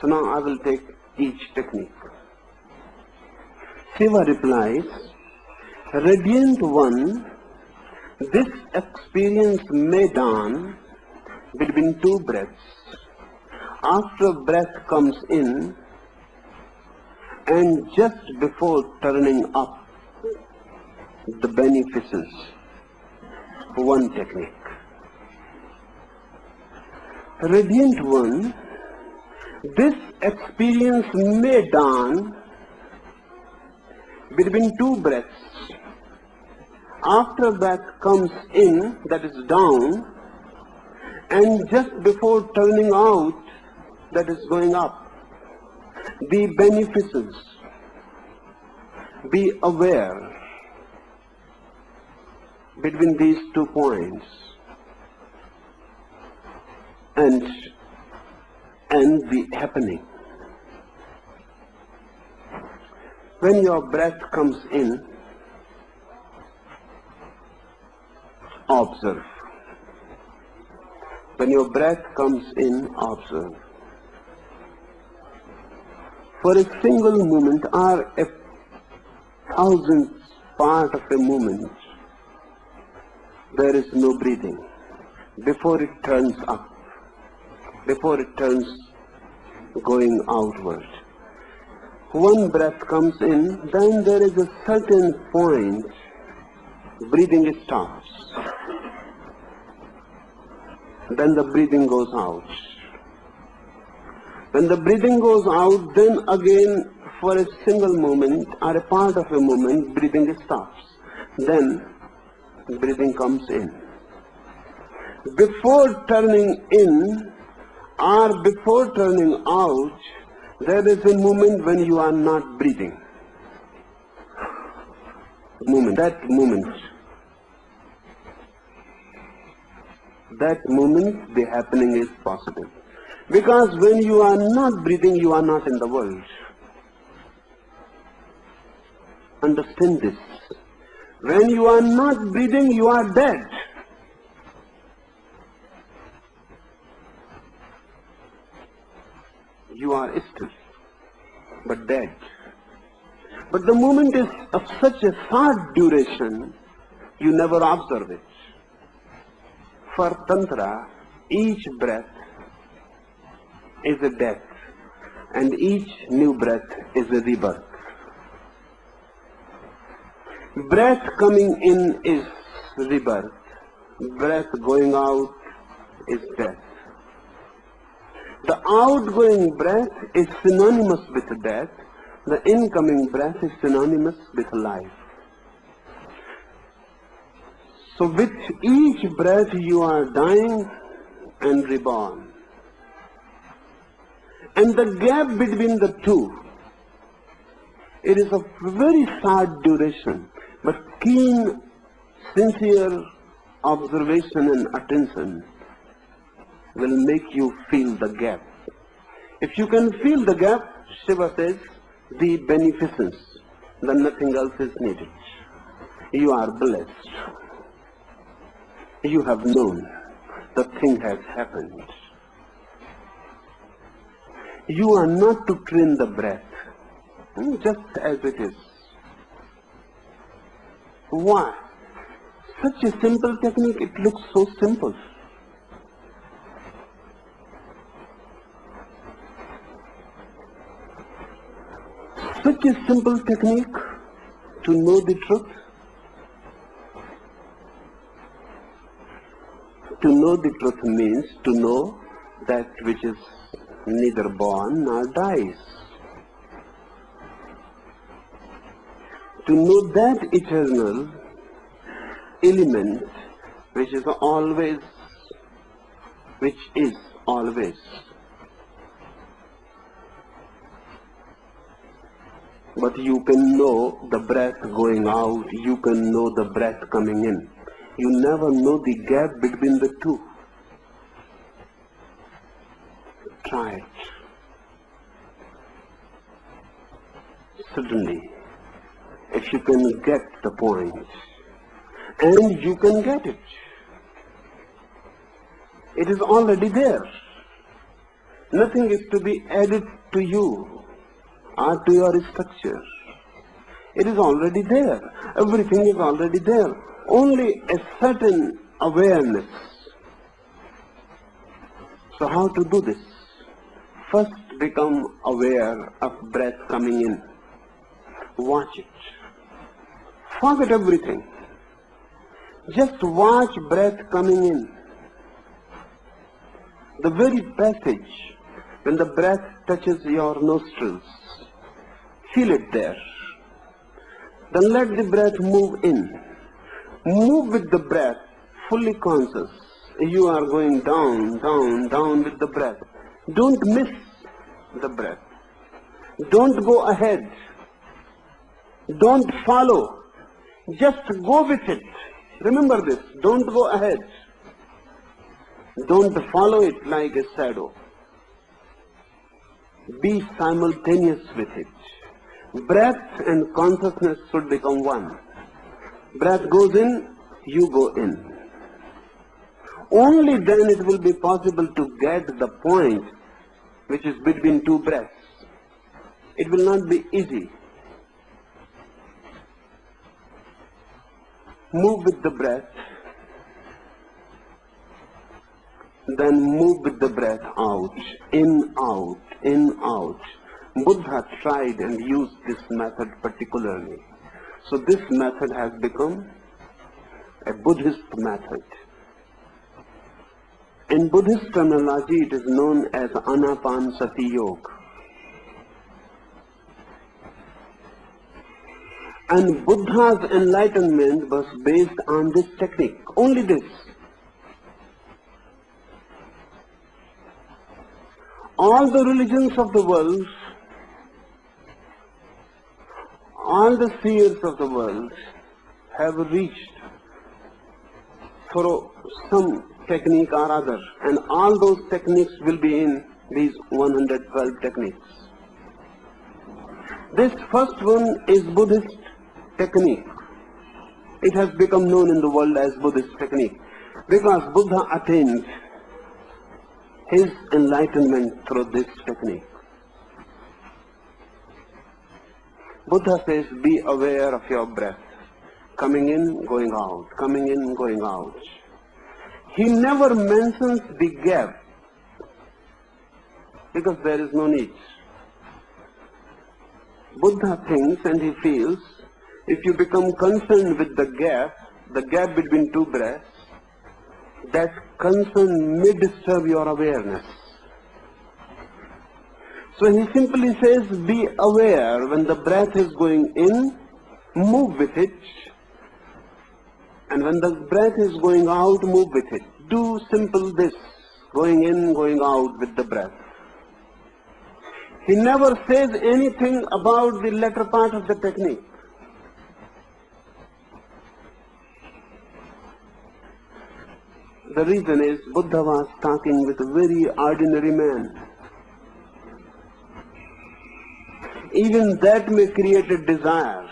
So now I will take each technique. Shiva replies, Radiant One, this experience may dawn between two breaths. After a breath comes in and just before turning up the beneficence. One technique. Radiant One, this experience may dawn between two breaths. After that comes in, that is down, and just before turning out, that is going up. Be beneficence. Be aware between these 2 points and the happening. When your breath comes in, observe. When your breath comes in, observe. For a single moment or a thousandth part of a moment, there is no breathing. Before it turns up, before it turns going outward. One breath comes in, then there is a certain point, breathing stops. Then the breathing goes out. When the breathing goes out, then again for a single moment or a part of a moment, breathing stops. Then breathing comes in. Before turning in or before turning out, there is a moment when you are not breathing. That moment the happening is possible. Because when you are not breathing, you are not in the world. Understand this. When you are not breathing, you are dead. You are still, but dead. But the moment is of such a short duration, you never observe it. For Tantra, each breath is a death, and each new breath is a rebirth. Breath coming in is rebirth. Breath going out is death. The outgoing breath is synonymous with death. The incoming breath is synonymous with life. So with each breath you are dying and reborn. And the gap between the two, it is of very short duration, but keen, sincere observation and attention will make you feel the gap. If you can feel the gap, Shiva says, the beneficence, then nothing else is needed. You are blessed. You have known the thing has happened. You are not to train the breath, just as it is. Why? Such a simple technique, it looks so simple. Such a simple technique to know the truth. To know the truth means to know that which is neither born nor dies. To know that eternal element which is always. But you can know the breath going out, you can know the breath coming in. You never know the gap between the two. Try it. Suddenly, if you can get the point, and you can get it. It is already there. Nothing is to be added to you or to your structure. It is already there. Everything is already there. Only a certain awareness. So how to do this? First become aware of breath coming in. Watch it. Forget everything. Just watch breath coming in. The very passage when the breath touches your nostrils, feel it there. Then let the breath move in. Move with the breath, fully conscious. You are going down, down, down with the breath. Don't miss the breath. Don't go ahead. Don't follow. Just go with it. Remember this. Don't go ahead. Don't follow it like a shadow. Be simultaneous with it. Breath and consciousness should become one. Breath goes in, you go in. Only then it will be possible to get the point which is between two breaths. It will not be easy. Move with the breath, then move with the breath out, in, out, in, out. Buddha tried and used this method particularly. So this method has become a Buddhist method. In Buddhist terminology, it is known as Anapanasati Yoga. And Buddha's enlightenment was based on this technique, only this. All the religions of the world, all the seers of the world have reached through some technique or other, and all those techniques will be in these 112 techniques. This first one is Buddhist technique. It has become known in the world as Buddhist technique because Buddha attained his enlightenment through this technique. Buddha says, be aware of your breath, coming in, going out, coming in, going out. He never mentions the gap because there is no need. Buddha thinks and he feels, if you become concerned with the gap between two breaths, that concern may disturb your awareness. So he simply says, be aware when the breath is going in, move with it, and when the breath is going out, move with it. Do simple this, going in, going out with the breath. He never says anything about the latter part of the technique. The reason is Buddha was talking with a very ordinary man. Even that may create a desire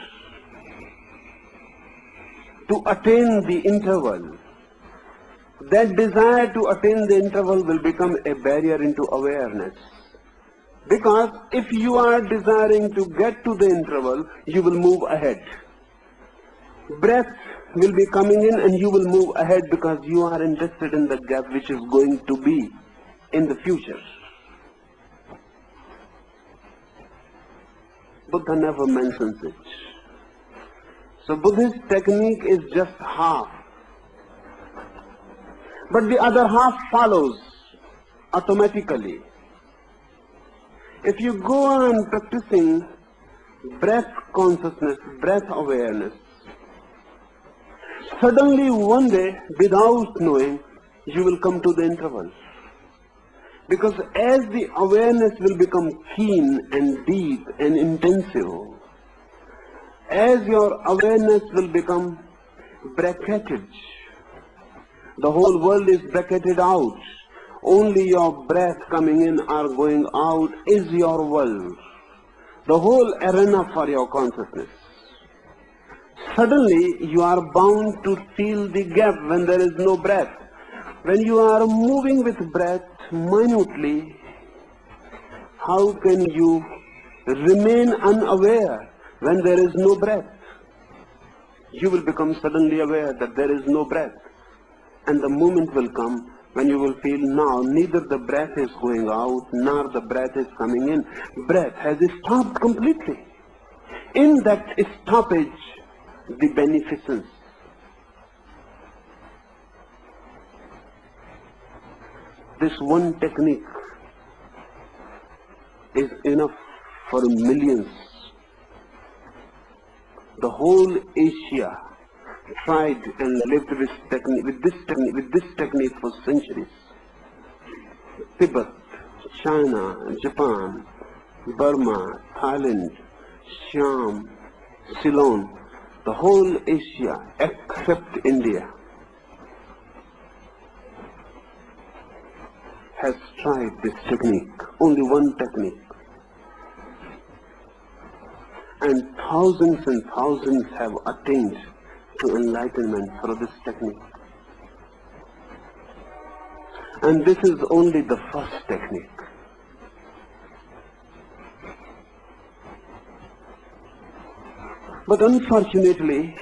to attain the interval. That desire to attain the interval will become a barrier into awareness. Because if you are desiring to get to the interval, you will move ahead. Breath will be coming in and you will move ahead because you are interested in the gap which is going to be in the future. Buddha never mentions it. So Buddhist technique is just half. But the other half follows automatically. If you go on practicing breath consciousness, breath awareness, suddenly one day, without knowing, you will come to the interval. Because as the awareness will become keen and deep and intensive, as your awareness will become bracketed, the whole world is bracketed out. Only your breath coming in or going out is your world. The whole arena for your consciousness. Suddenly you are bound to feel the gap when there is no breath. When you are moving with breath minutely, how can you remain unaware when there is no breath? You will become suddenly aware that there is no breath. And the moment will come when you will feel now neither the breath is going out nor the breath is coming in. Breath has stopped completely. In that stoppage, the beneficence. This one technique is enough for millions. The whole Asia tried and lived with this technique for centuries. Tibet, China, Japan, Burma, Thailand, Siam, Ceylon, the whole Asia except India has tried this technique, only one technique. And thousands have attained to enlightenment through this technique. And this is only the first technique. But unfortunately,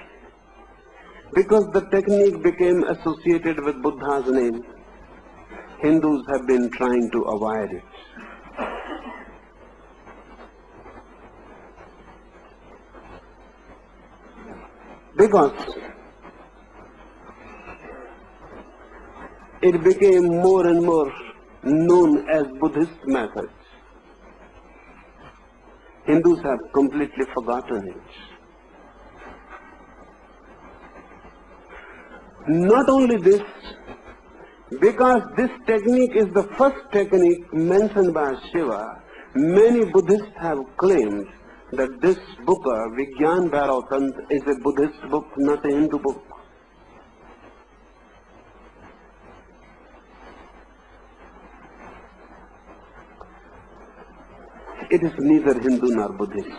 because the technique became associated with Buddha's name, Hindus have been trying to avoid it. Because it became more and more known as Buddhist method, Hindus have completely forgotten it. Not only this, because this technique is the first technique mentioned by Shiva, many Buddhists have claimed that this book, VIGYANA BHAIRAVA TANTRA, is a Buddhist book, not a Hindu book. It is neither Hindu nor Buddhist.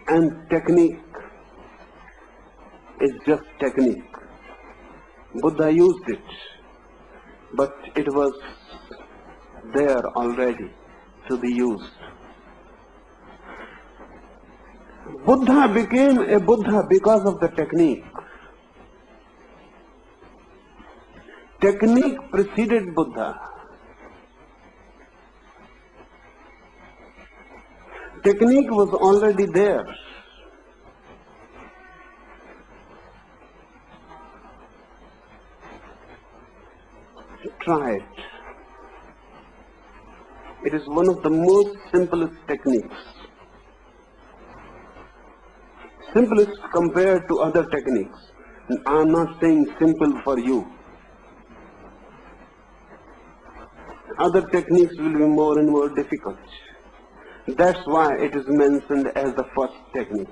And technique is just technique. Buddha used it, but it was there already to be used. Buddha became a Buddha because of the technique. Technique preceded Buddha. Technique was already there. Try it. It is one of the most simplest techniques. Simplest compared to other techniques. I am not saying simple for you. Other techniques will be more and more difficult. That's why it is mentioned as the first technique.